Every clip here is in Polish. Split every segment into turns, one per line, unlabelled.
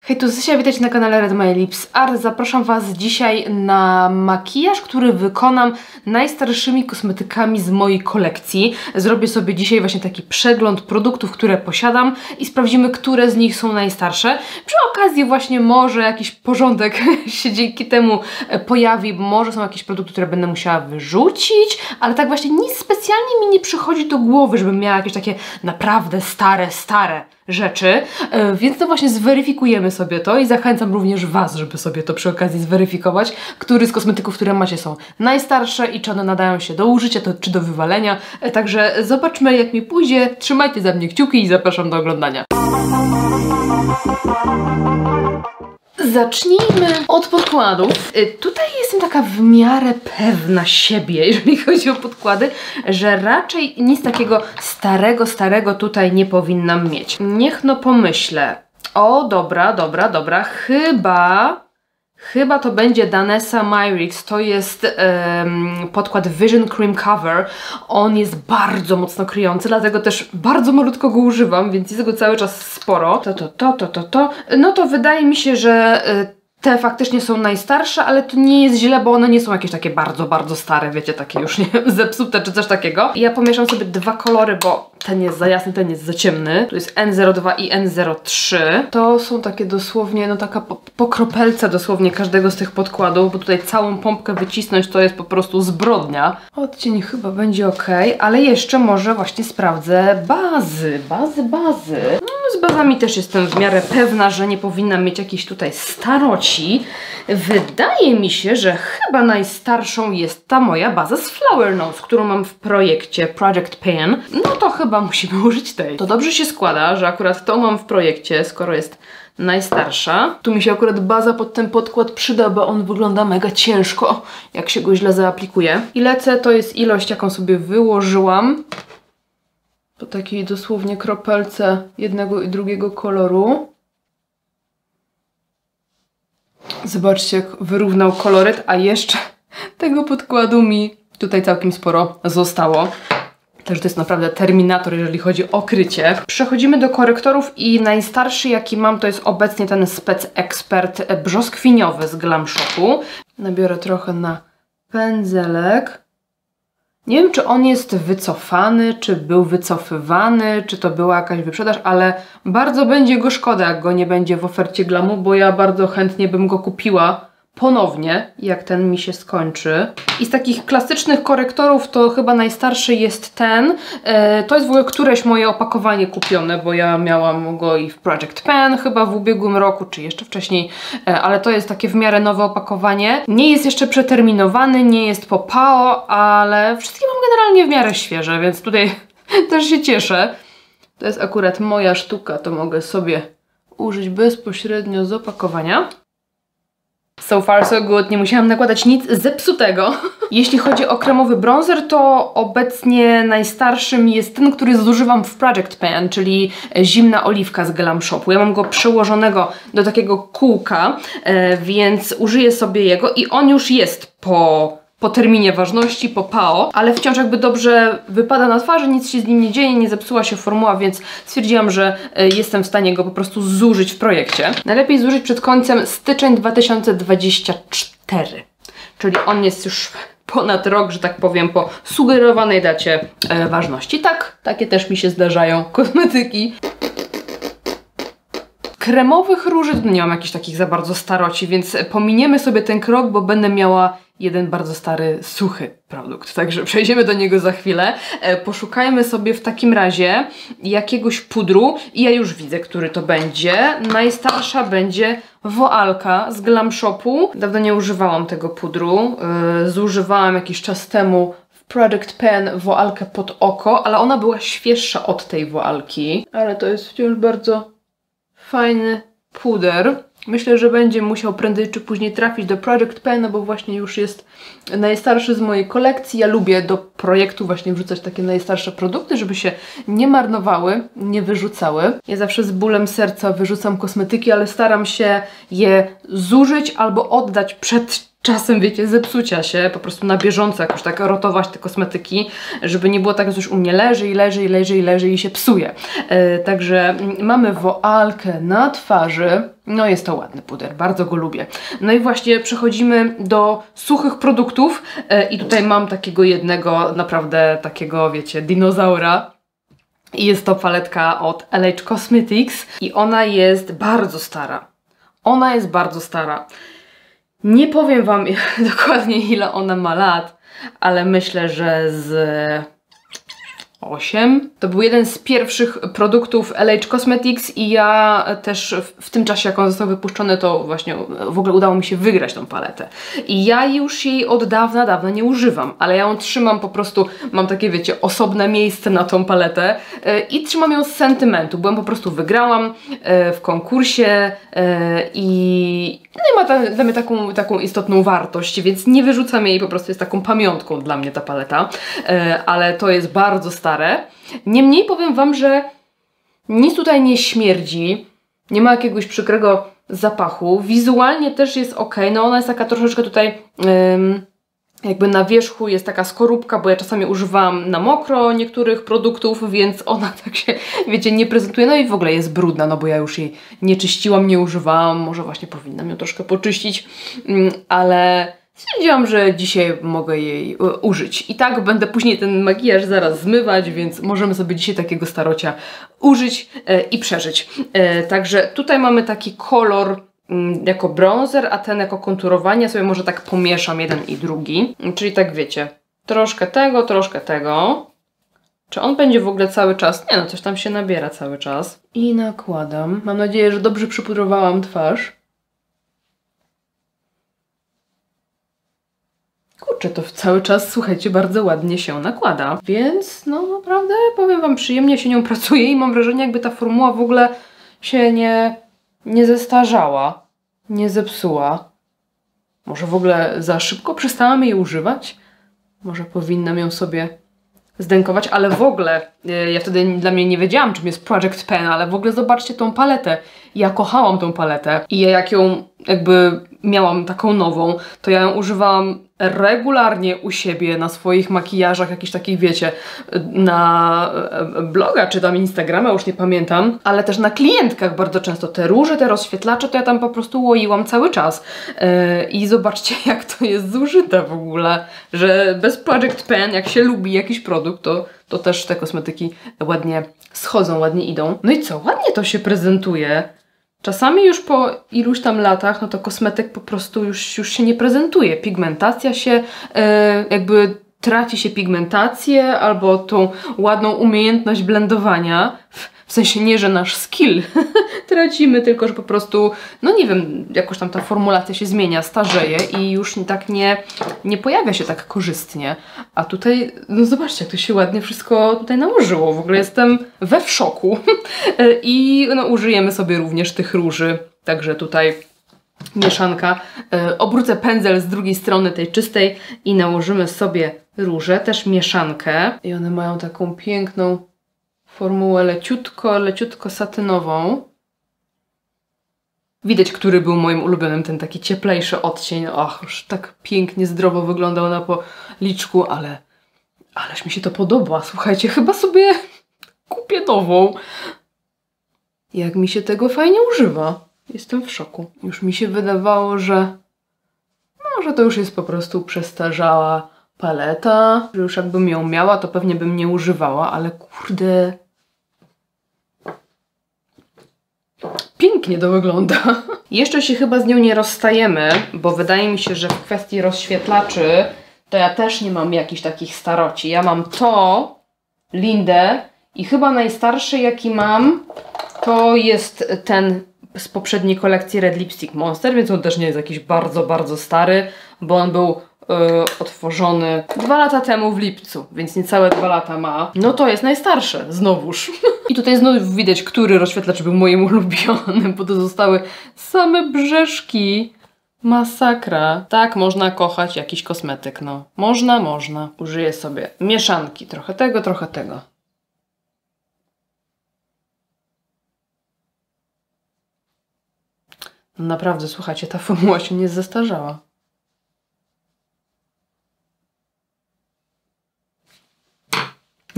Hej, tu Zysia, witajcie na kanale Red My Lips Art. Zapraszam Was dzisiaj na makijaż, który wykonam najstarszymi kosmetykami z mojej kolekcji. Zrobię sobie dzisiaj właśnie taki przegląd produktów, które posiadam i sprawdzimy, które z nich są najstarsze. Przy okazji właśnie może jakiś porządek się dzięki temu pojawi, bo może są jakieś produkty, które będę musiała wyrzucić, ale tak właśnie nic specjalnie mi nie przychodzi do głowy, żebym miała jakieś takie naprawdę stare rzeczy, więc to właśnie zweryfikujemy sobie to i zachęcam również Was, żeby sobie to przy okazji zweryfikować, który z kosmetyków, które macie, są najstarsze i czy one nadają się do użycia, czy do wywalenia. Także zobaczmy, jak mi pójdzie. Trzymajcie za mnie kciuki i zapraszam do oglądania. Zacznijmy od podkładów. Tutaj jestem taka w miarę pewna siebie, jeżeli chodzi o podkłady, że raczej nic takiego starego tutaj nie powinnam mieć. Niech no pomyślę. O, dobra. Chyba to będzie Danessa Myricks, to jest podkład Vision Cream Cover. On jest bardzo mocno kryjący, dlatego też bardzo malutko go używam, więc jest go cały czas sporo. No to wydaje mi się, że te faktycznie są najstarsze, ale to nie jest źle, bo one nie są jakieś takie bardzo stare, wiecie, takie już nie zepsute czy coś takiego. I ja pomieszam sobie dwa kolory, bo ten jest za jasny, ten jest za ciemny. Tu jest N02 i N03. To są takie dosłownie, no taka po kropelce dosłownie każdego z tych podkładów, bo tutaj całą pompkę wycisnąć to jest po prostu zbrodnia. Odcień chyba będzie ok, ale jeszcze może właśnie sprawdzę bazy. No, z bazami też jestem w miarę pewna, że nie powinnam mieć jakiejś tutaj staroci. Wydaje mi się, że chyba najstarszą jest ta moja baza z Flower Nose, którą mam w projekcie Project Pan. No to chyba musimy użyć tej. To dobrze się składa, że akurat tą mam w projekcie, skoro jest najstarsza. Tu mi się akurat baza pod ten podkład przyda, bo on wygląda mega ciężko, jak się go źle zaaplikuje. I lecę, to jest ilość, jaką sobie wyłożyłam. Po takiej dosłownie kropelce jednego i drugiego koloru. Zobaczcie, jak wyrównał koloryt, a jeszcze tego podkładu mi tutaj całkiem sporo zostało. Także to jest naprawdę terminator, jeżeli chodzi o krycie. Przechodzimy do korektorów i najstarszy, jaki mam, to jest obecnie ten Spec Expert brzoskwiniowy z Glam Shopu. Nabiorę trochę na pędzelek. Nie wiem, czy on jest wycofany, czy był wycofywany, czy to była jakaś wyprzedaż, ale bardzo będzie go szkoda, jak go nie będzie w ofercie Glamu, bo ja bardzo chętnie bym go kupiła ponownie, jak ten mi się skończy. I z takich klasycznych korektorów to chyba najstarszy jest ten. To jest w ogóle któreś moje opakowanie kupione, bo ja miałam go i w Project Pan chyba w ubiegłym roku, czy jeszcze wcześniej, ale to jest takie w miarę nowe opakowanie. Nie jest jeszcze przeterminowany, nie jest po PAO, ale wszystkie mam generalnie w miarę świeże, więc tutaj też się cieszę. To jest akurat moja sztuka, to mogę sobie użyć bezpośrednio z opakowania. So far so good, nie musiałam nakładać nic zepsutego. Jeśli chodzi o kremowy bronzer, to obecnie najstarszym jest ten, który zużywam w Project Pan, czyli zimna oliwka z Glam Shopu. Ja mam go przełożonego do takiego kółka, więc użyję sobie jego i on już jest po terminie ważności, po PAO, ale wciąż jakby dobrze wypada na twarzy, nic się z nim nie dzieje, nie zepsuła się formuła, więc stwierdziłam, że jestem w stanie go po prostu zużyć w projekcie. Najlepiej zużyć przed końcem styczeń 2024, czyli on jest już ponad rok, że tak powiem, po sugerowanej dacie ważności. Tak, takie też mi się zdarzają kosmetyki. Kremowych róży nie mam jakichś takich za bardzo staroci, więc pominiemy sobie ten krok, bo będę miała jeden bardzo stary, suchy produkt. Także przejdziemy do niego za chwilę. Poszukajmy sobie w takim razie jakiegoś pudru i ja już widzę, który to będzie. Najstarsza będzie woalka z Glam Shopu. Dawno nie używałam tego pudru. Zużywałam jakiś czas temu w Project Pan woalkę pod oko, ale ona była świeższa od tej woalki. Ale to jest wciąż bardzo fajny puder. Myślę, że będzie musiał prędzej czy później trafić do Project Pan, bo właśnie już jest najstarszy z mojej kolekcji. Ja lubię do projektu właśnie wrzucać takie najstarsze produkty, żeby się nie marnowały, nie wyrzucały. Ja zawsze z bólem serca wyrzucam kosmetyki, ale staram się je zużyć albo oddać przed czasem, wiecie, zepsucia się, po prostu na bieżąco jakoś tak rotować te kosmetyki, żeby nie było tak, że coś u mnie leży i się psuje. Także mamy woalkę na twarzy. No jest to ładny puder, bardzo go lubię. No i właśnie przechodzimy do suchych produktów i tutaj mam takiego jednego, naprawdę takiego, wiecie, dinozaura. I jest to paletka od LH Cosmetics i ona jest bardzo stara. Ona jest bardzo stara. Nie powiem Wam dokładnie, ile ona ma lat, ale myślę, że z 8. To był jeden z pierwszych produktów LH Cosmetics i ja też w tym czasie, jak on został wypuszczony, to właśnie w ogóle udało mi się wygrać tą paletę. I ja już jej od dawna nie używam, ale ja ją trzymam po prostu, mam takie, wiecie, osobne miejsce na tą paletę i trzymam ją z sentymentu, bo ją po prostu wygrałam w konkursie i no i ma dla mnie taką istotną wartość, więc nie wyrzucam jej, po prostu jest taką pamiątką dla mnie ta paleta, ale to jest bardzo stare. Niemniej powiem Wam, że nic tutaj nie śmierdzi, nie ma jakiegoś przykrego zapachu, wizualnie też jest ok, no ona jest taka troszeczkę tutaj jakby na wierzchu jest taka skorupka, bo ja czasami używam na mokro niektórych produktów, więc ona tak się, wiecie, nie prezentuje, no i w ogóle jest brudna, no bo ja już jej nie czyściłam, nie używałam, może właśnie powinnam ją troszkę poczyścić, ale stwierdziłam, że dzisiaj mogę jej użyć. I tak będę później ten makijaż zaraz zmywać, więc możemy sobie dzisiaj takiego starocia użyć i przeżyć. Także tutaj mamy taki kolor jako bronzer, a ten jako konturowanie. Ja sobie może tak pomieszam jeden i drugi. Czyli tak wiecie, troszkę tego, troszkę tego. Czy on będzie w ogóle cały czas? Nie no, coś tam się nabiera cały czas. I nakładam. Mam nadzieję, że dobrze przypudrowałam twarz. Kurczę, to cały czas, słuchajcie, bardzo ładnie się nakłada. Więc no naprawdę, powiem Wam, przyjemnie się nią pracuje i mam wrażenie, jakby ta formuła w ogóle się nie zestarzała, nie zepsuła. Może w ogóle za szybko przestałam jej używać? Może powinnam ją sobie zdękować, ale w ogóle, ja wtedy dla mnie nie wiedziałam, czym jest Project Pen, ale w ogóle zobaczcie tą paletę. Ja kochałam tą paletę i jak ją jakby miałam taką nową, to ja ją używałam regularnie u siebie na swoich makijażach, jakichś takich, wiecie, na bloga czy tam Instagrama, już nie pamiętam, ale też na klientkach bardzo często. Te róże, te rozświetlacze, to ja tam po prostu łoiłam cały czas. I zobaczcie, jak to jest zużyte w ogóle, że bez Project Pen, jak się lubi jakiś produkt, to też te kosmetyki ładnie schodzą, ładnie idą. No i co? Ładnie to się prezentuje. Czasami już po iluś tam latach, no to kosmetyk po prostu już się nie prezentuje. Pigmentacja się, jakby traci się pigmentację albo tą ładną umiejętność blendowania. W sensie nie, że nasz skill tracimy, tylko że po prostu, no nie wiem, jakoś tam ta formulacja się zmienia, starzeje i już tak nie pojawia się tak korzystnie. A tutaj, no zobaczcie, jak to się ładnie wszystko tutaj nałożyło. W ogóle jestem w szoku. I no, użyjemy sobie również tych róży, także tutaj mieszanka. Obrócę pędzel z drugiej strony, tej czystej i nałożymy sobie róże, też mieszankę. I one mają taką piękną formułę leciutko satynową. Widać, który był moim ulubionym, ten taki cieplejszy odcień. Och, już tak pięknie, zdrowo wyglądał na policzku, ależ mi się to podoba. Słuchajcie, chyba sobie kupię nową. Jak mi się tego fajnie używa. Jestem w szoku. Już mi się wydawało, że to już jest po prostu przestarzała paleta, że już jakbym ją miała, to pewnie bym nie używała, ale kurde, pięknie to wygląda. Jeszcze się chyba z nią nie rozstajemy, bo wydaje mi się, że w kwestii rozświetlaczy to ja też nie mam jakichś takich staroci. Ja mam to, Lindę, i chyba najstarszy jaki mam, to jest ten z poprzedniej kolekcji Red Lipstick Monster, więc on też nie jest jakiś bardzo stary, bo on był otworzony 2 lata temu w lipcu, więc niecałe 2 lata ma. No to jest najstarsze, znowuż. I tutaj znów widać, który rozświetlacz był moim ulubionym, bo to zostały same brzeszki. Masakra. Tak można kochać jakiś kosmetyk, no. Można. Użyję sobie mieszanki. Trochę tego, trochę tego. No naprawdę, słuchajcie, ta formuła się nie zestarzała.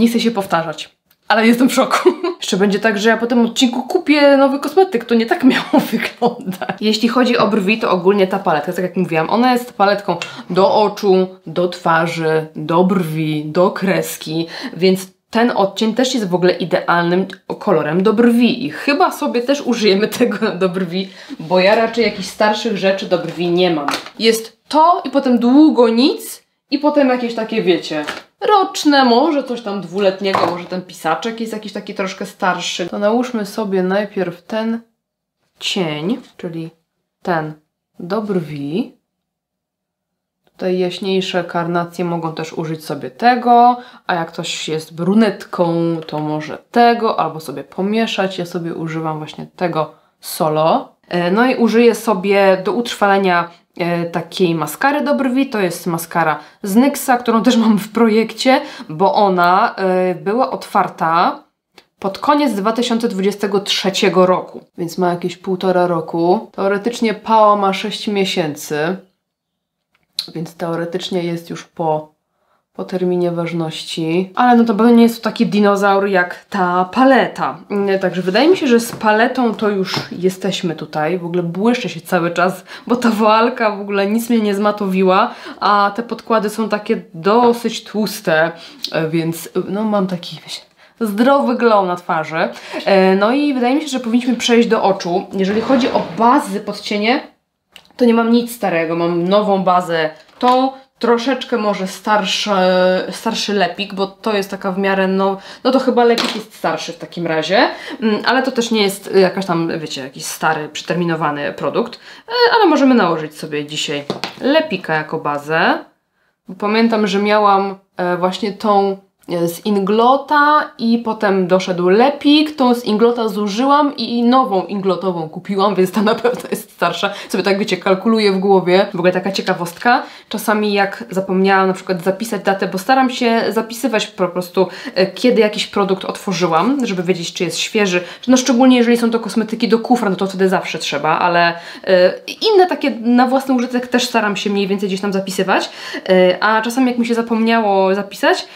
Nie chcę się powtarzać, ale jestem w szoku. Jeszcze będzie tak, że ja po tym odcinku kupię nowy kosmetyk. To nie tak miało wyglądać. Jeśli chodzi o brwi, to ogólnie ta paletka, tak jak mówiłam, ona jest paletką do oczu, do twarzy, do brwi, do kreski, więc ten odcień też jest w ogóle idealnym kolorem do brwi i chyba sobie też użyjemy tego do brwi, bo ja raczej jakichś starszych rzeczy do brwi nie mam. Jest to i potem długo nic i potem jakieś takie, wiecie, roczne, może coś tam dwuletniego, może ten pisaczek jest jakiś taki troszkę starszy. To nałóżmy sobie najpierw ten cień, czyli ten do brwi. Tutaj jaśniejsze karnacje mogą też użyć sobie tego, a jak ktoś jest brunetką, to może tego, albo sobie pomieszać. Ja sobie używam właśnie tego solo. No i użyję sobie do utrwalenia takiej maskary do brwi. To jest maskara z NYXa, którą też mam w projekcie, bo ona była otwarta pod koniec 2023 roku, więc ma jakieś 1,5 roku. Teoretycznie PAO ma 6 miesięcy. Więc teoretycznie jest już po terminie ważności. Ale no to pewnie nie jest to taki dinozaur jak ta paleta. Także wydaje mi się, że z paletą to już jesteśmy tutaj. W ogóle błyszczę się cały czas, bo ta woalka w ogóle nic mnie nie zmatowiła, a te podkłady są takie dosyć tłuste, więc no mam taki, wiecie, zdrowy glow na twarzy. No i wydaje mi się, że powinniśmy przejść do oczu. Jeżeli chodzi o bazy pod cienie, to nie mam nic starego, mam nową bazę, tą troszeczkę może starszy Lepik, bo to jest taka w miarę, no to chyba Lepik jest starszy w takim razie, ale to też nie jest jakaś tam, wiecie, jakiś stary, przeterminowany produkt, ale możemy nałożyć sobie dzisiaj Lepika jako bazę, bo pamiętam, że miałam właśnie tą z Inglota i potem doszedł Lepik, tą z Inglota zużyłam i nową Inglotową kupiłam, więc ta na pewno jest starsza. Sobie tak, wiecie, kalkuluję w głowie. W ogóle taka ciekawostka. Czasami jak zapomniałam na przykład zapisać datę, bo staram się zapisywać po prostu, kiedy jakiś produkt otworzyłam, żeby wiedzieć, czy jest świeży. No szczególnie jeżeli są to kosmetyki do kufra, no to wtedy zawsze trzeba, ale inne takie na własny użytek też staram się mniej więcej gdzieś tam zapisywać. A czasami jak mi się zapomniało zapisać,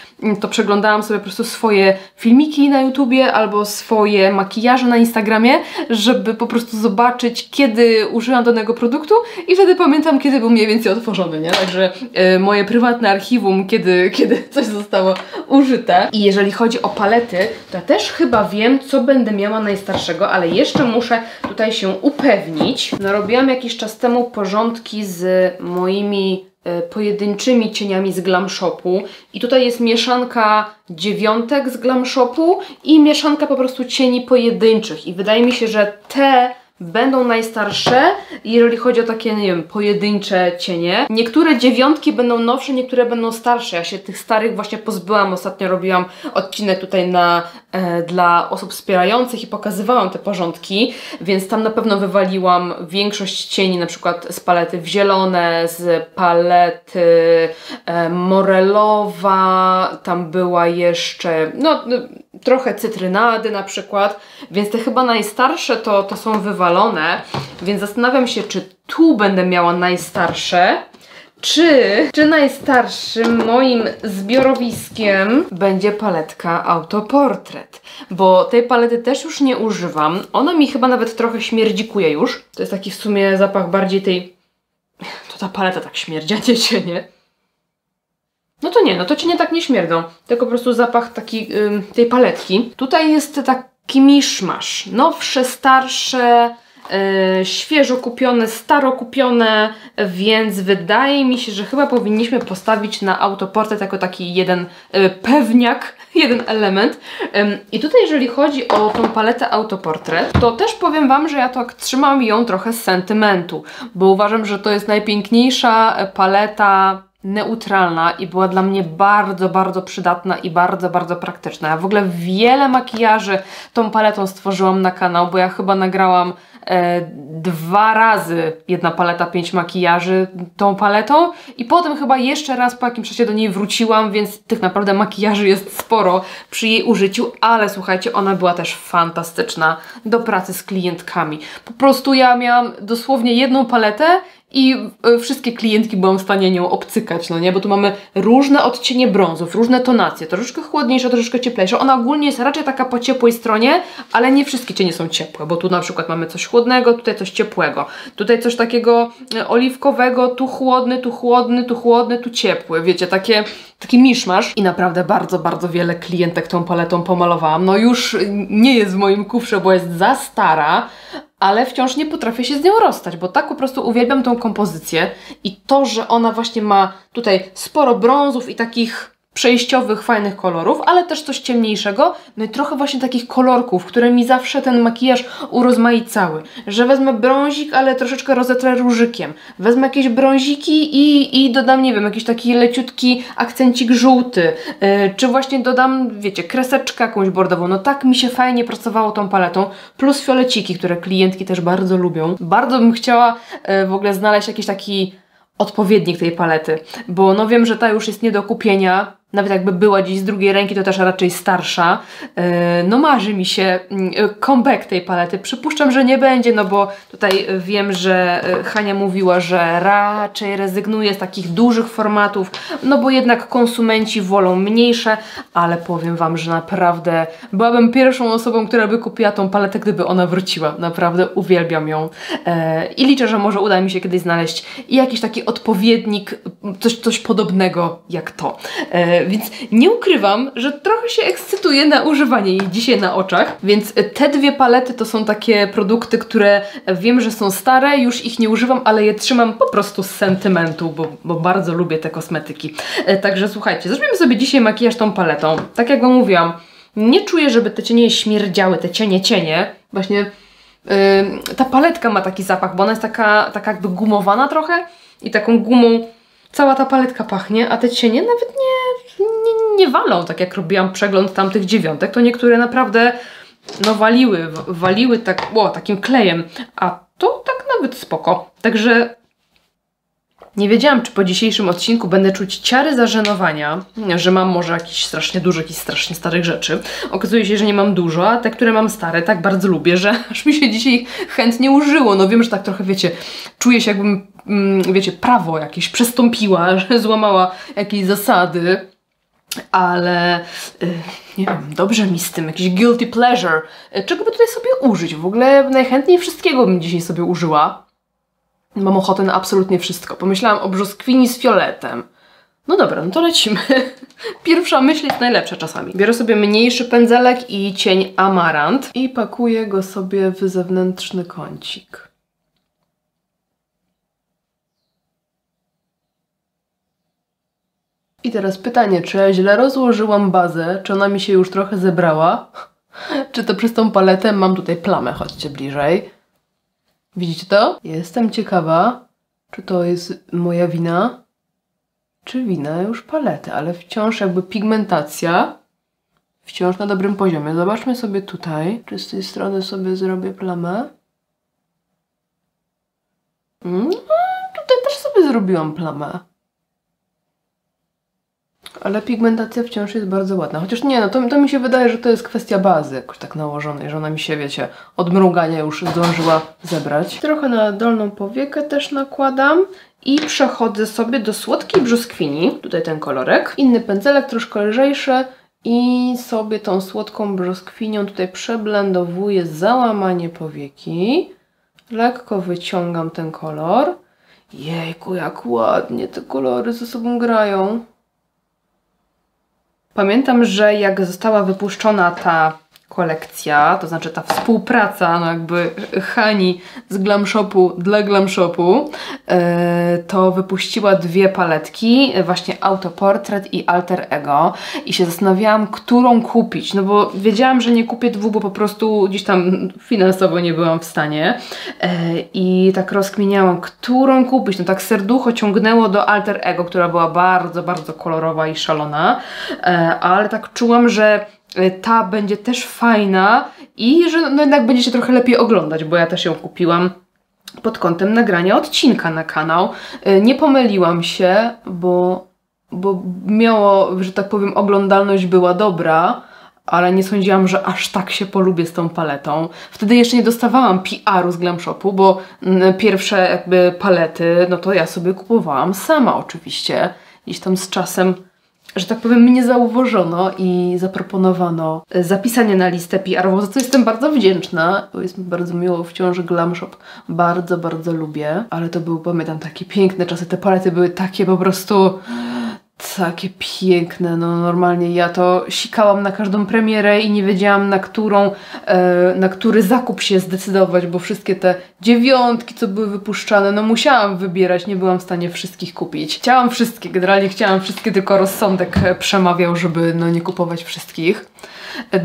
to przeglądałam sobie po prostu swoje filmiki na YouTubie albo swoje makijaże na Instagramie, żeby po prostu zobaczyć, kiedy użyłam danego produktu i wtedy pamiętam, kiedy był mniej więcej otworzony, nie? Także moje prywatne archiwum, kiedy coś zostało użyte. I jeżeli chodzi o palety, to ja też chyba wiem, co będę miała najstarszego, ale jeszcze muszę tutaj się upewnić. No, robiłam jakiś czas temu porządki z moimi pojedynczymi cieniami z Glam Shopu i tutaj jest mieszanka dziewiątek z Glam Shopu i mieszanka po prostu cieni pojedynczych i wydaje mi się, że te będą najstarsze, jeżeli chodzi o takie, nie wiem, pojedyncze cienie. Niektóre dziewiątki będą nowsze, niektóre będą starsze. Ja się tych starych właśnie pozbyłam. Ostatnio robiłam odcinek tutaj dla osób wspierających i pokazywałam te porządki, więc tam na pewno wywaliłam większość cieni, na przykład z palety w zielone, z palety morelowa, tam była jeszcze, no trochę cytrynady na przykład, więc te chyba najstarsze to są wywalone, więc zastanawiam się, czy tu będę miała najstarsze, czy najstarszym moim zbiorowiskiem będzie paletka Autoportret, bo tej palety też już nie używam, ona mi chyba nawet trochę śmierdzikuje już, to jest taki w sumie zapach bardziej tej, to ta paleta tak śmierdzi, a nie cienie. No to nie, no to cienie tak nie śmierdzą, tylko po prostu zapach taki tej paletki. Tutaj jest taki miszmasz, nowsze, starsze, świeżo kupione, staro kupione, więc wydaje mi się, że chyba powinniśmy postawić na Autoportret jako taki jeden pewniak, jeden element. I tutaj jeżeli chodzi o tą paletę Autoportret, to też powiem Wam, że ja tak trzymam ją trochę z sentymentu, bo uważam, że to jest najpiękniejsza paleta neutralna i była dla mnie bardzo, bardzo przydatna i bardzo, bardzo praktyczna. Ja w ogóle wiele makijaży tą paletą stworzyłam na kanał, bo ja chyba nagrałam 2 razy jedna paleta 5 makijaży tą paletą i potem chyba jeszcze raz po jakimś czasie do niej wróciłam, więc tych naprawdę makijaży jest sporo przy jej użyciu, ale słuchajcie, ona była też fantastyczna do pracy z klientkami. Po prostu ja miałam dosłownie jedną paletę i wszystkie klientki byłam w stanie nią obcykać, no nie? Bo tu mamy różne odcienie brązów, różne tonacje, troszeczkę chłodniejsze, troszeczkę cieplejsze. Ona ogólnie jest raczej taka po ciepłej stronie, ale nie wszystkie cienie są ciepłe, bo tu na przykład mamy coś chłodnego, tutaj coś ciepłego, tutaj coś takiego oliwkowego, tu chłodny, tu chłodny, tu chłodny, tu ciepły, wiecie, taki miszmasz. I naprawdę bardzo, bardzo wiele klientek tą paletą pomalowałam. No już nie jest w moim kufrze, bo jest za stara, ale wciąż nie potrafię się z nią rozstać, bo tak po prostu uwielbiam tą kompozycję i to, że ona właśnie ma tutaj sporo brązów i takich przejściowych, fajnych kolorów, ale też coś ciemniejszego, no i trochę właśnie takich kolorków, które mi zawsze ten makijaż urozmaicały. Że wezmę brązik, ale troszeczkę rozetrę różykiem. Wezmę jakieś brąziki i dodam, nie wiem, jakiś taki leciutki akcencik żółty, czy właśnie dodam, wiecie, kreseczkę jakąś bordową. No tak mi się fajnie pracowało tą paletą, plus fioleciki, które klientki też bardzo lubią. Bardzo bym chciała w ogóle znaleźć jakiś taki odpowiednik tej palety, bo no wiem, że ta już jest nie do kupienia, nawet jakby była dziś z drugiej ręki, to też raczej starsza. No marzy mi się comeback tej palety. Przypuszczam, że nie będzie, no bo tutaj wiem, że Hania mówiła, że raczej rezygnuje z takich dużych formatów, no bo jednak konsumenci wolą mniejsze, ale powiem Wam, że naprawdę byłabym pierwszą osobą, która by kupiła tą paletę, gdyby ona wróciła. Naprawdę uwielbiam ją. I liczę, że może uda mi się kiedyś znaleźć jakiś taki odpowiednik, coś podobnego jak to. Więc nie ukrywam, że trochę się ekscytuję na używanie jej dzisiaj na oczach, więc te dwie palety to są takie produkty, które wiem, że są stare, już ich nie używam, ale je trzymam po prostu z sentymentu, bo bardzo lubię te kosmetyki. Także słuchajcie, zrobimy sobie dzisiaj makijaż tą paletą. Tak jak Wam mówiłam, nie czuję, żeby te cienie śmierdziały, te cienie. Właśnie ta paletka ma taki zapach, bo ona jest taka jakby gumowana trochę i taką gumą cała ta paletka pachnie, a te cienie nawet nie walą, tak jak robiłam przegląd tamtych dziewiątek, to niektóre naprawdę no waliły tak, takim klejem, a to tak nawet spoko. Także nie wiedziałam, czy po dzisiejszym odcinku będę czuć ciary zażenowania, że mam może jakichś strasznie dużo, jakichś strasznie starych rzeczy. Okazuje się, że nie mam dużo, a te, które mam stare, tak bardzo lubię, że aż mi się dzisiaj chętnie użyło. No wiem, że tak trochę, wiecie, czuję się jakbym, wiecie, prawo jakieś przestąpiła, że złamała jakieś zasady. Ale nie wiem, dobrze mi z tym, jakiś guilty pleasure. Czego by tutaj sobie użyć? W ogóle najchętniej wszystkiego bym dzisiaj sobie użyła. Mam ochotę na absolutnie wszystko. Pomyślałam o brzoskwini z fioletem. No dobra, no to lecimy. Pierwsza myśl jest najlepsza czasami. Biorę sobie mniejszy pędzelek i cień Amarant i pakuję go sobie w zewnętrzny kącik. I teraz pytanie, czy ja źle rozłożyłam bazę, czy ona mi się już trochę zebrała? Czy to przez tą paletę mam tutaj plamę? Chodźcie bliżej. Widzicie to? Jestem ciekawa, czy to jest moja wina, czy wina już palety, ale wciąż jakby pigmentacja wciąż na dobrym poziomie. Zobaczmy sobie tutaj, czy z tej strony sobie zrobię plamę. Tutaj też sobie zrobiłam plamę. Ale pigmentacja wciąż jest bardzo ładna. Chociaż nie, no to mi się wydaje, że to jest kwestia bazy jakoś tak nałożonej, że ona mi się, wiecie, od mrugania już zdążyła zebrać. Trochę na dolną powiekę też nakładam i przechodzę sobie do słodkiej brzoskwini. Tutaj ten kolorek. Inny pędzelek, troszkę lżejszy i sobie tą słodką brzoskwinią tutaj przeblendowuję załamanie powieki. Lekko wyciągam ten kolor. Jejku, jak ładnie te kolory ze sobą grają. Pamiętam, że jak została wypuszczona ta kolekcja, to znaczy ta współpraca, no jakby Hani z Glam Shopu dla Glam Shopu, to wypuściła dwie paletki, właśnie Autoportret i Alter Ego i się zastanawiałam, którą kupić, no bo wiedziałam, że nie kupię dwóch, bo po prostu gdzieś tam finansowo nie byłam w stanie i tak rozkminiałam, którą kupić, no tak serducho ciągnęło do Alter Ego, która była bardzo, bardzo kolorowa i szalona, ale tak czułam, że ta będzie też fajna i że no jednak będzie się trochę lepiej oglądać, bo ja też ją kupiłam pod kątem nagrania odcinka na kanał. Nie pomyliłam się, bo miało, że tak powiem, oglądalność była dobra, ale nie sądziłam, że aż tak się polubię z tą paletą. Wtedy jeszcze nie dostawałam PR-u z Glam Shopu, bo pierwsze jakby palety, no to ja sobie kupowałam sama oczywiście. Gdzieś tam z czasem, że tak powiem, mnie zauważono i zaproponowano zapisanie na listę PR-ową, za co jestem bardzo wdzięczna, bo jest mi bardzo miło wciąż Glam Shop. Bardzo, bardzo lubię, ale to były, pamiętam, takie piękne czasy. Te palety były takie po prostu... takie piękne, no normalnie ja to sikałam na każdą premierę i nie wiedziałam na który zakup się zdecydować, bo wszystkie te 9, co były wypuszczane, no musiałam wybierać, nie byłam w stanie wszystkich kupić. Chciałam wszystkie, generalnie chciałam wszystkie, tylko rozsądek przemawiał, żeby no nie kupować wszystkich.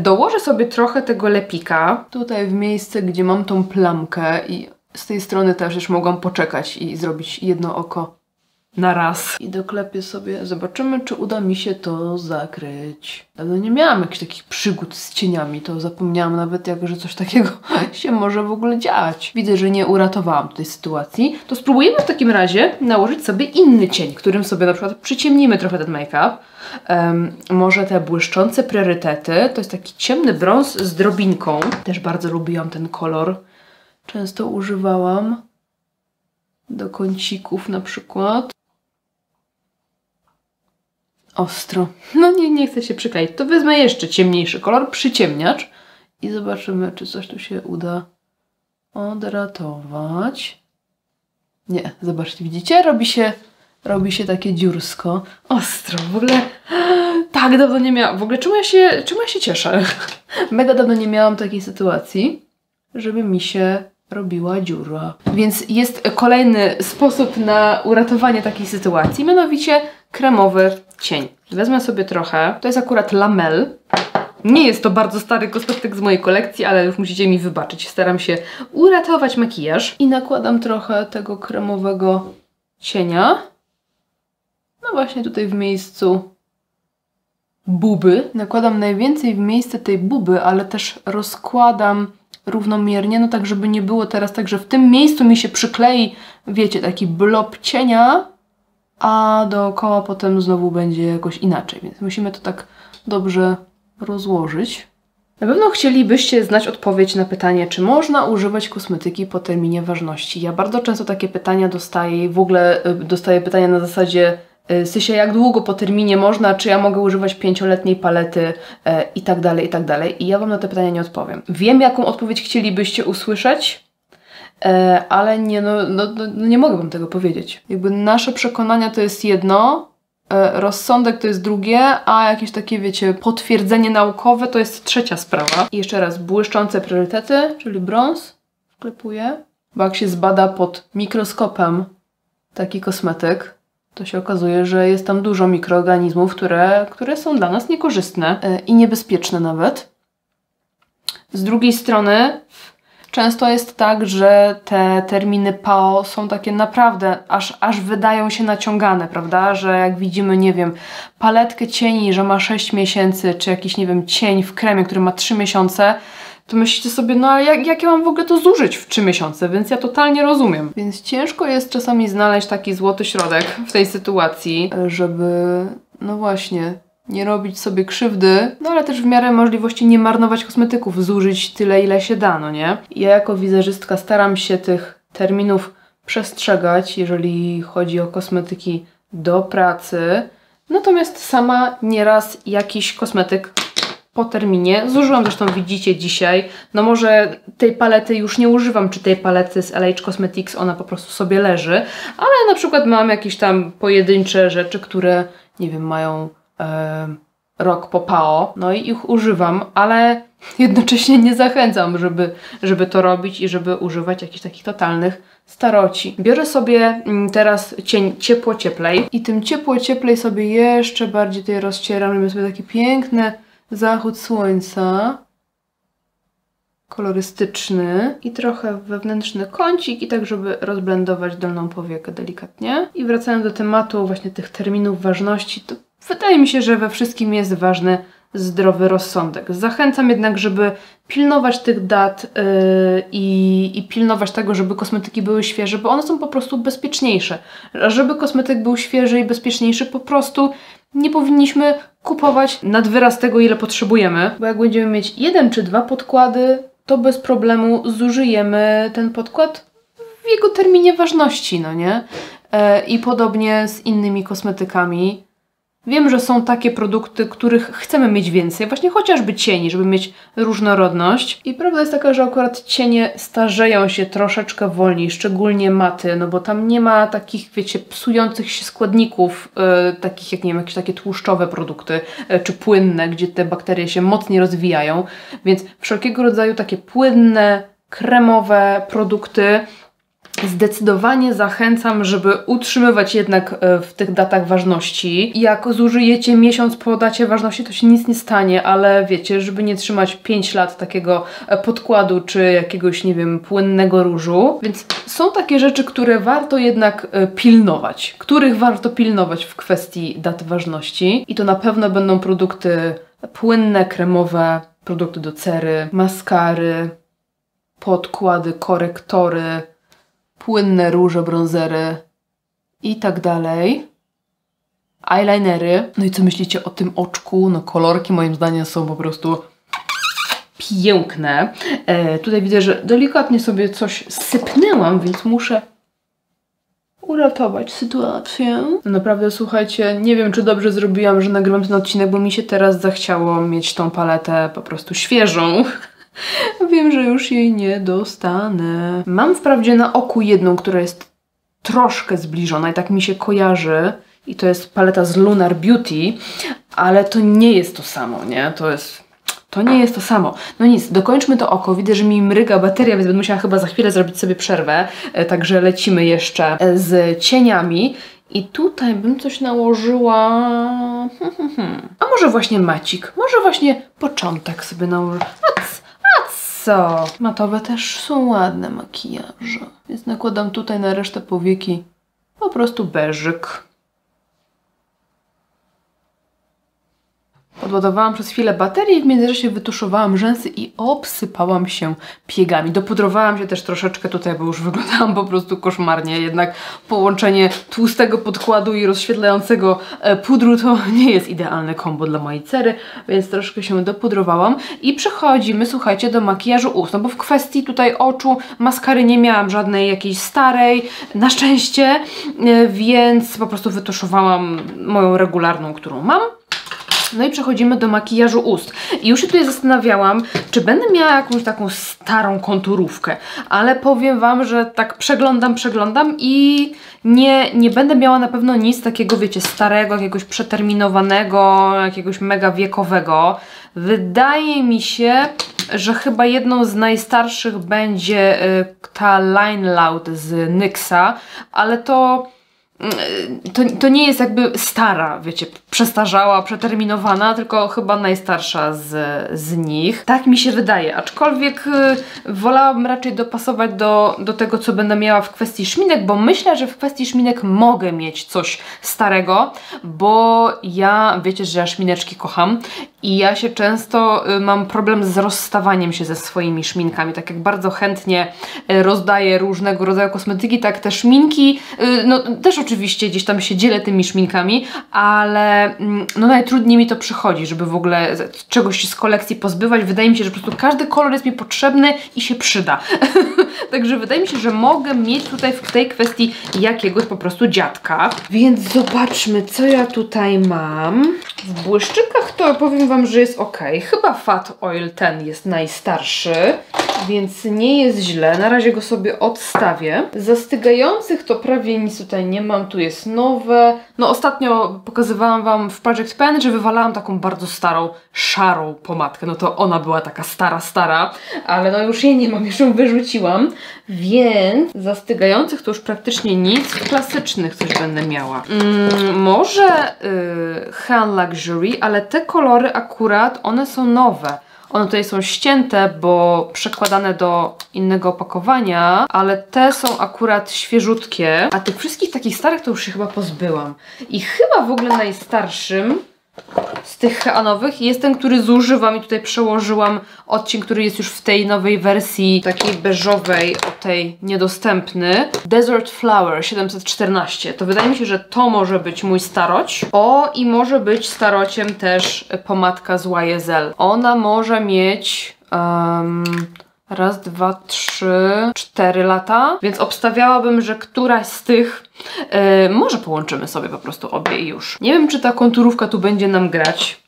Dołożę sobie trochę tego lepika, tutaj w miejsce, gdzie mam tą plamkę i z tej strony też już mogłam poczekać i zrobić jedno oko na raz. I doklepię sobie, zobaczymy, czy uda mi się to zakryć. Dawno nie miałam jakichś takich przygód z cieniami, to zapomniałam nawet, że coś takiego się może w ogóle dziać. Widzę, że nie uratowałam tej sytuacji. To spróbujemy w takim razie nałożyć sobie inny cień, którym sobie na przykład przyciemnimy trochę ten make-up. Może te błyszczące priorytety. To jest taki ciemny brąz z drobinką. Też bardzo lubiłam ten kolor. Często używałam do kącików na przykład. Ostro. No nie chcę się przykleić. To wezmę jeszcze ciemniejszy kolor, przyciemniacz i zobaczymy, czy coś tu się uda odratować. Nie, zobaczcie, widzicie? Robi się takie dziursko. Ostro, w ogóle tak dawno nie miałam. W ogóle czemu ja się cieszę? Mega dawno nie miałam takiej sytuacji, żeby mi się robiła dziura. Więc jest kolejny sposób na uratowanie takiej sytuacji, mianowicie kremowy cień. Wezmę sobie trochę, to jest akurat Lamel. Nie jest to bardzo stary kosmetyk z mojej kolekcji, ale już musicie mi wybaczyć. Staram się uratować makijaż i nakładam trochę tego kremowego cienia. No właśnie tutaj w miejscu buby. Nakładam najwięcej w miejsce tej buby, ale też rozkładam równomiernie, no tak, żeby nie było teraz tak, że w tym miejscu mi się przyklei, wiecie, taki blob cienia, a dookoła potem znowu będzie jakoś inaczej, więc musimy to tak dobrze rozłożyć. Na pewno chcielibyście znać odpowiedź na pytanie, czy można używać kosmetyki po terminie ważności. Ja bardzo często takie pytania dostaję, w ogóle dostaję pytania na zasadzie Sysia, jak długo po terminie można, czy ja mogę używać 5-letniej palety i tak dalej, i tak dalej. I ja Wam na te pytania nie odpowiem. Wiem, jaką odpowiedź chcielibyście usłyszeć, ale nie mogę Wam tego powiedzieć. Jakby nasze przekonania to jest jedno, rozsądek to jest drugie, a jakieś takie, wiecie, potwierdzenie naukowe to jest trzecia sprawa. I jeszcze raz, błyszczące priorytety, czyli brąz, wklepuję, bo jak się zbada pod mikroskopem taki kosmetyk, to się okazuje, że jest tam dużo mikroorganizmów, które są dla nas niekorzystne i niebezpieczne nawet. Z drugiej strony często jest tak, że te terminy PAO są takie naprawdę, aż wydają się naciągane, prawda? Że jak widzimy, nie wiem, paletkę cieni, że ma 6 miesięcy, czy jakiś, nie wiem, cień w kremie, który ma 3 miesiące, to myślicie sobie, no ale jak ja mam w ogóle to zużyć w 3 miesiące, więc ja totalnie rozumiem. Więc ciężko jest czasami znaleźć taki złoty środek w tej sytuacji, żeby, no właśnie, nie robić sobie krzywdy, no ale też w miarę możliwości nie marnować kosmetyków, zużyć tyle, ile się da, no nie? Ja jako wizerzystka staram się tych terminów przestrzegać, jeżeli chodzi o kosmetyki do pracy, natomiast sama nieraz jakiś kosmetyk po terminie zużyłam, zresztą widzicie dzisiaj, no może tej palety już nie używam, czy tej palety z LH Cosmetics, ona po prostu sobie leży, ale na przykład mam jakieś tam pojedyncze rzeczy, które, nie wiem, mają rok po PAO, no i ich używam, ale jednocześnie nie zachęcam, żeby to robić i żeby używać jakichś takich totalnych staroci. Biorę sobie teraz cień ciepło-cieplej i tym ciepło-cieplej sobie jeszcze bardziej tutaj rozcieram, robię sobie taki piękny zachód słońca, kolorystyczny i trochę wewnętrzny kącik i tak, żeby rozblendować dolną powiekę delikatnie. I wracając do tematu właśnie tych terminów ważności, to wydaje mi się, że we wszystkim jest ważny zdrowy rozsądek. Zachęcam jednak, żeby pilnować tych dat i pilnować tego, żeby kosmetyki były świeże, bo one są po prostu bezpieczniejsze. A żeby kosmetyk był świeży i bezpieczniejszy, po prostu nie powinniśmy kupować nad wyraz tego, ile potrzebujemy, bo jak będziemy mieć 1 czy 2 podkłady, to bez problemu zużyjemy ten podkład w jego terminie ważności, no nie? I podobnie z innymi kosmetykami. Wiem, że są takie produkty, których chcemy mieć więcej, właśnie chociażby cieni, żeby mieć różnorodność. I prawda jest taka, że akurat cienie starzeją się troszeczkę wolniej, szczególnie maty, no bo tam nie ma takich, wiecie, psujących się składników, takich jak, nie wiem, jakieś takie tłuszczowe produkty, czy płynne, gdzie te bakterie się mocniej rozwijają. Więc wszelkiego rodzaju takie płynne, kremowe produkty zdecydowanie zachęcam, żeby utrzymywać jednak w tych datach ważności. Jak zużyjecie miesiąc po dacie ważności, to się nic nie stanie, ale wiecie, żeby nie trzymać 5 lat takiego podkładu, czy jakiegoś, nie wiem, płynnego różu. Więc są takie rzeczy, które warto jednak pilnować, których warto pilnować w kwestii dat ważności. I to na pewno będą produkty płynne, kremowe, produkty do cery, maskary, podkłady, korektory, płynne róże, bronzery i tak dalej. Eyelinery. No i co myślicie o tym oczku? No kolorki moim zdaniem są po prostu piękne. Tutaj widzę, że delikatnie sobie coś sypnęłam, więc muszę uratować sytuację. No naprawdę, słuchajcie, nie wiem, czy dobrze zrobiłam, że nagrywam ten odcinek, bo mi się teraz zachciało mieć tą paletę po prostu świeżą. Wiem, że już jej nie dostanę. Mam wprawdzie na oku jedną, która jest troszkę zbliżona i tak mi się kojarzy. I to jest paleta z Lunar Beauty, ale to nie jest to samo, nie? To nie jest to samo. No nic, dokończmy to oko. Widzę, że mi mryga bateria, więc będę musiała chyba za chwilę zrobić sobie przerwę. Także lecimy jeszcze z cieniami. I tutaj bym coś nałożyła... A może właśnie macik? Może właśnie początek sobie nałożę. Co? Matowe też są ładne makijaże. Więc nakładam tutaj na resztę powieki po prostu beżyk. Podładowałam przez chwilę baterię i w międzyczasie wytuszowałam rzęsy i obsypałam się piegami. Dopudrowałam się też troszeczkę tutaj, bo już wyglądałam po prostu koszmarnie. Jednak połączenie tłustego podkładu i rozświetlającego pudru to nie jest idealne kombo dla mojej cery, więc troszkę się dopudrowałam. I przechodzimy, słuchajcie, do makijażu ust. No bo w kwestii tutaj oczu maskary nie miałam żadnej jakiejś starej, na szczęście, więc po prostu wytuszowałam moją regularną, którą mam. No i przechodzimy do makijażu ust. I już się tutaj zastanawiałam, czy będę miała jakąś taką starą konturówkę, ale powiem Wam, że tak przeglądam i nie będę miała na pewno nic takiego, wiecie, starego, jakiegoś przeterminowanego, jakiegoś mega wiekowego. Wydaje mi się, że chyba jedną z najstarszych będzie ta Line Loud z NYXa, ale to nie jest jakby stara, wiecie, przestarzała, przeterminowana, tylko chyba najstarsza z nich. Tak mi się wydaje, aczkolwiek wolałabym raczej dopasować do tego, co będę miała w kwestii szminek, bo myślę, że w kwestii szminek mogę mieć coś starego, bo ja, wiecie, że ja szmineczki kocham i ja się często mam problem z rozstawaniem się ze swoimi szminkami. Tak jak bardzo chętnie rozdaję różnego rodzaju kosmetyki, tak te szminki, no też oczywiście gdzieś tam się dzielę tymi szminkami, ale no najtrudniej mi to przychodzi, żeby w ogóle czegoś z kolekcji pozbywać. Wydaje mi się, że po prostu każdy kolor jest mi potrzebny i się przyda. Także wydaje mi się, że mogę mieć tutaj w tej kwestii jakiegoś po prostu dziadka. Więc zobaczmy, co ja tutaj mam. W błyszczykach to powiem Wam, że jest ok. Chyba Fat Oil ten jest najstarszy, więc nie jest źle. Na razie go sobie odstawię. Zastygających to prawie nic tutaj nie mam. Tu jest nowe. No ostatnio pokazywałam Wam w Project Pen, że wywalałam taką bardzo starą, szarą pomadkę. No to ona była taka stara, ale no już jej nie mam, już ją wyrzuciłam. Więc zastygających to już praktycznie nic. Klasycznych coś będę miała. Może Han Luxury, ale te kolory akurat, one są nowe. One tutaj są ścięte, bo przekładane do innego opakowania, ale te są akurat świeżutkie, a tych wszystkich takich starych to już się chyba pozbyłam. I chyba w ogóle najstarszym z tych heanowych. Jest ten, który zużywam i tutaj przełożyłam odcień, który jest już w tej nowej wersji, takiej beżowej, o tej niedostępny. Desert Flower 714. To wydaje mi się, że to może być mój staroć. O, i może być starociem też pomadka z YSL. Ona może mieć... raz, dwa, 3, 4 lata, więc obstawiałabym, że któraś z tych może połączymy sobie po prostu obie i już. Nie wiem, czy ta konturówka tu będzie nam grać.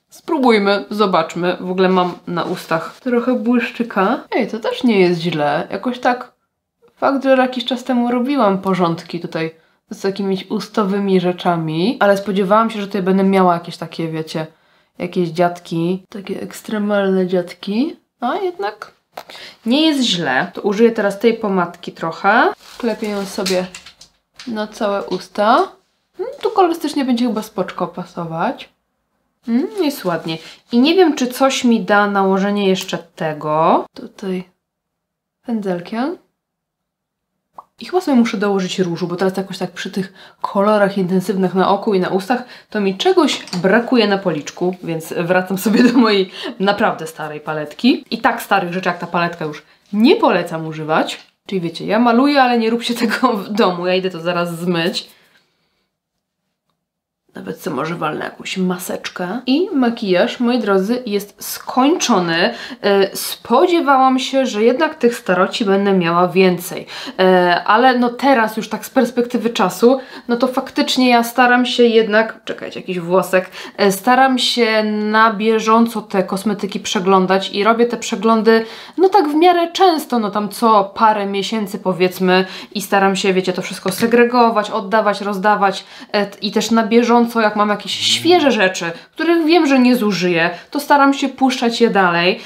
Spróbujmy, zobaczmy. W ogóle mam na ustach trochę błyszczyka. Ej, to też nie jest źle. Jakoś tak fakt, że jakiś czas temu robiłam porządki tutaj z jakimiś ustawowymi rzeczami, ale spodziewałam się, że tutaj będę miała jakieś takie, wiecie, jakieś dziadki, takie ekstremalne dziadki, a jednak nie jest źle. To użyję teraz tej pomadki trochę. Klepię ją sobie na całe usta. Tu kolorystycznie będzie chyba spoczko pasować. Jest ładnie. I nie wiem, czy coś mi da nałożenie jeszcze tego. Tutaj pędzelkiem. I chyba sobie muszę dołożyć różu, bo teraz jakoś tak przy tych kolorach intensywnych na oku i na ustach to mi czegoś brakuje na policzku, więc wracam sobie do mojej naprawdę starej paletki. I tak starych rzeczy jak ta paletka już nie polecam używać. Czyli wiecie, ja maluję, ale nie róbcie tego w domu, ja idę to zaraz zmyć. Nawet co może walnę jakąś maseczkę. I makijaż, moi drodzy, jest skończony. Spodziewałam się, że jednak tych staroci będę miała więcej. Ale no teraz już tak z perspektywy czasu, no to faktycznie ja staram się jednak... Czekajcie, jakiś włosek. Staram się na bieżąco te kosmetyki przeglądać i robię te przeglądy no tak w miarę często, no tam co parę miesięcy powiedzmy i staram się, wiecie, to wszystko segregować, oddawać, rozdawać i też na bieżąco, jak mam jakieś świeże rzeczy, których wiem, że nie zużyję, to staram się puszczać je dalej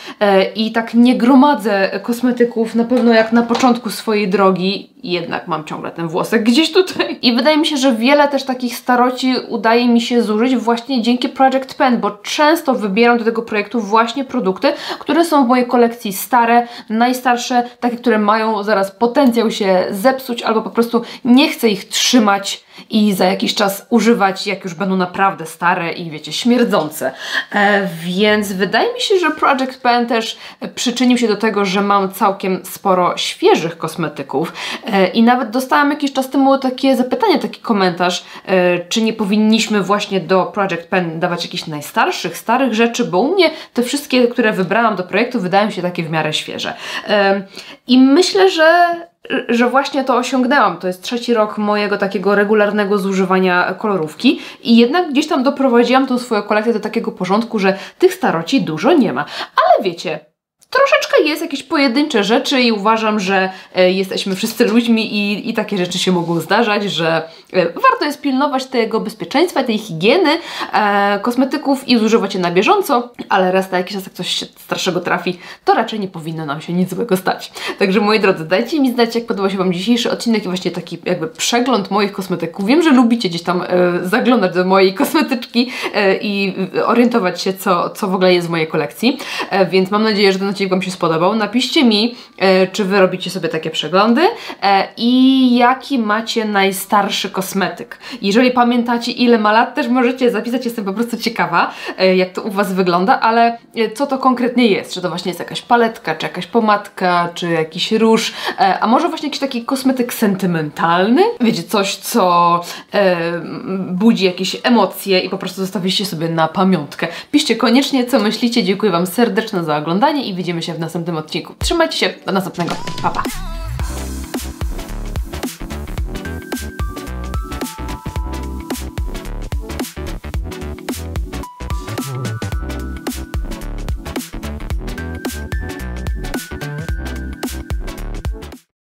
i tak nie gromadzę kosmetyków, na pewno jak na początku swojej drogi, jednak mam ciągle ten włosek gdzieś tutaj. I wydaje mi się, że wiele też takich staroci udaje mi się zużyć właśnie dzięki Project Pen, bo często wybieram do tego projektu właśnie produkty, które są w mojej kolekcji stare, najstarsze, takie, które mają zaraz potencjał się zepsuć albo po prostu nie chcę ich trzymać i za jakiś czas używać, jak już będą naprawdę stare i wiecie, śmierdzące. Więc wydaje mi się, że Project Pen też przyczynił się do tego, że mam całkiem sporo świeżych kosmetyków i nawet dostałam jakiś czas temu takie zapytanie, taki komentarz, czy nie powinniśmy właśnie do Project Pen dawać jakichś najstarszych, starych rzeczy, bo u mnie te wszystkie, które wybrałam do projektu, wydają się takie w miarę świeże. I myślę, że właśnie to osiągnęłam. To jest 3. rok mojego takiego regularnego zużywania kolorówki i jednak gdzieś tam doprowadziłam tą swoją kolekcję do takiego porządku, że tych staroci dużo nie ma. Ale wiecie, troszeczkę jest jakieś pojedyncze rzeczy i uważam, że jesteśmy wszyscy ludźmi i takie rzeczy się mogą zdarzać, że warto jest pilnować tego bezpieczeństwa, tej higieny kosmetyków i zużywać je na bieżąco, ale raz na jakiś czas jak coś się strasznego trafi, to raczej nie powinno nam się nic złego stać. Także moi drodzy, dajcie mi znać, jak podobał się Wam dzisiejszy odcinek i właśnie taki jakby przegląd moich kosmetyków. Wiem, że lubicie gdzieś tam zaglądać do mojej kosmetyczki i orientować się, co w ogóle jest w mojej kolekcji, więc mam nadzieję, że ten odcinek Wam się spodobał. Napiszcie mi, czy Wy robicie sobie takie przeglądy i jaki macie najstarszy kosmetyk. Jeżeli pamiętacie, ile ma lat, też możecie zapisać, jestem po prostu ciekawa, jak to u Was wygląda, ale co to konkretnie jest? Czy to właśnie jest jakaś paletka, czy jakaś pomadka, czy jakiś róż, a może właśnie jakiś taki kosmetyk sentymentalny? Wiecie, coś, co budzi jakieś emocje i po prostu zostawiliście sobie na pamiątkę. Piszcie koniecznie, co myślicie. Dziękuję Wam serdecznie za oglądanie i widzimy się w następnym odcinku. Trzymajcie się, do następnego. Pa, pa!